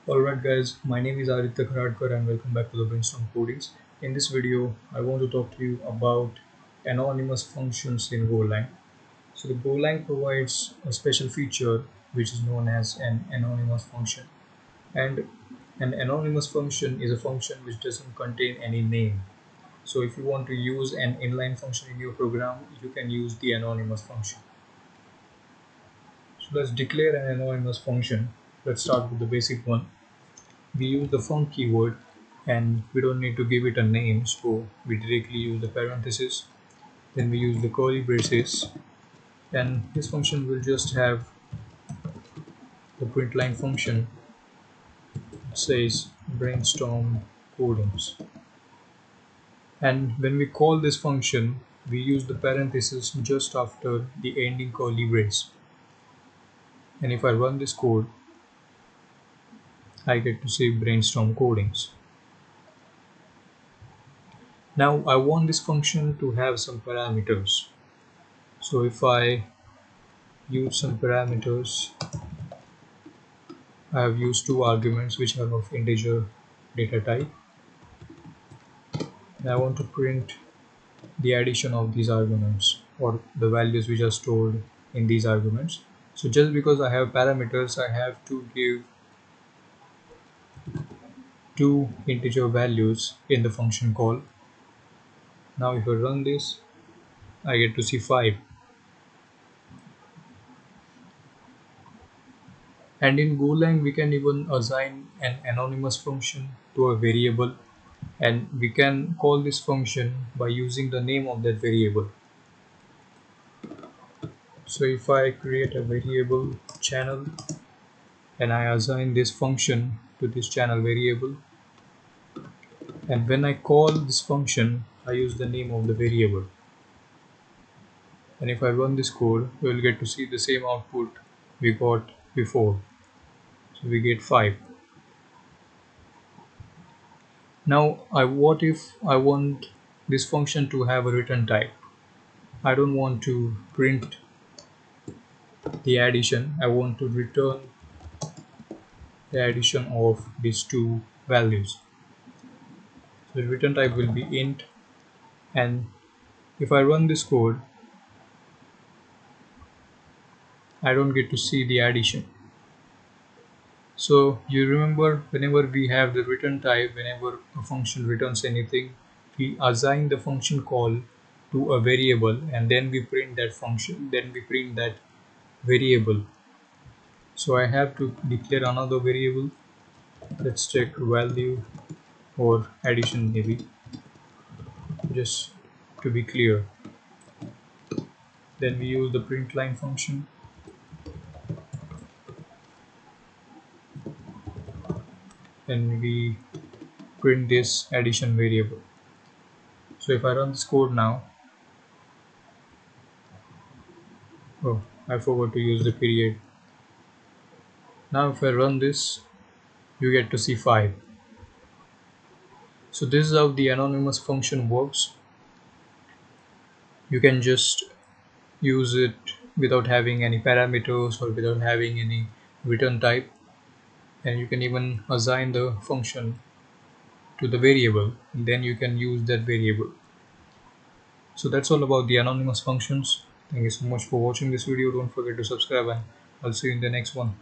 Alright guys, my name is Aditya Kharadkar and welcome back to the Brainstorm Codings. In this video, I want to talk to you about anonymous functions in Golang. So the Golang provides a special feature which is known as an anonymous function. And an anonymous function is a function which doesn't contain any name. So if you want to use an inline function in your program, you can use the anonymous function. So let's declare an anonymous function. Let's start with the basic one. We use the func keyword and we don't need to give it a name, so we directly use the parenthesis. Then we use the curly braces, and this function will just have the print line function. It says brainstorm codings, and when we call this function we use the parenthesis just after the ending curly brace. And if I run this code, I get to say brainstorm codings. Now I want this function to have some parameters. So if I use some parameters, I have used two arguments which are of integer data type, and I want to print the addition of these arguments or the values which are stored in these arguments. So just because I have parameters, I have to give two integer values in the function call. Now if I run this, I get to see 5. And in Golang we can even assign an anonymous function to a variable, and we can call this function by using the name of that variable. So if I create a variable channel and I assign this function to this channel variable, and when I call this function I use the name of the variable, and if I run this code, we will get to see the same output we got before. So we get 5. Now what if I want this function to have a return type? I don't want to print the addition, I want to return the addition of these two values. So the return type will be int, and if I run this code, I don't get to see the addition. So you remember, whenever we have the return type, whenever a function returns anything, we assign the function call to a variable and then we print that function, then we print that variable. So I have to declare another variable. Let's check value or addition, maybe, just to be clear. Then we use the print line function, and we print this addition variable. So if I run this code now, oh, I forgot to use the period. Now if I run this, you get to see 5. So this is how the anonymous function works. You can just use it without having any parameters or without having any return type, and you can even assign the function to the variable and then you can use that variable. So that's all about the anonymous functions. Thank you so much for watching this video. Don't forget to subscribe, and I'll see you in the next one.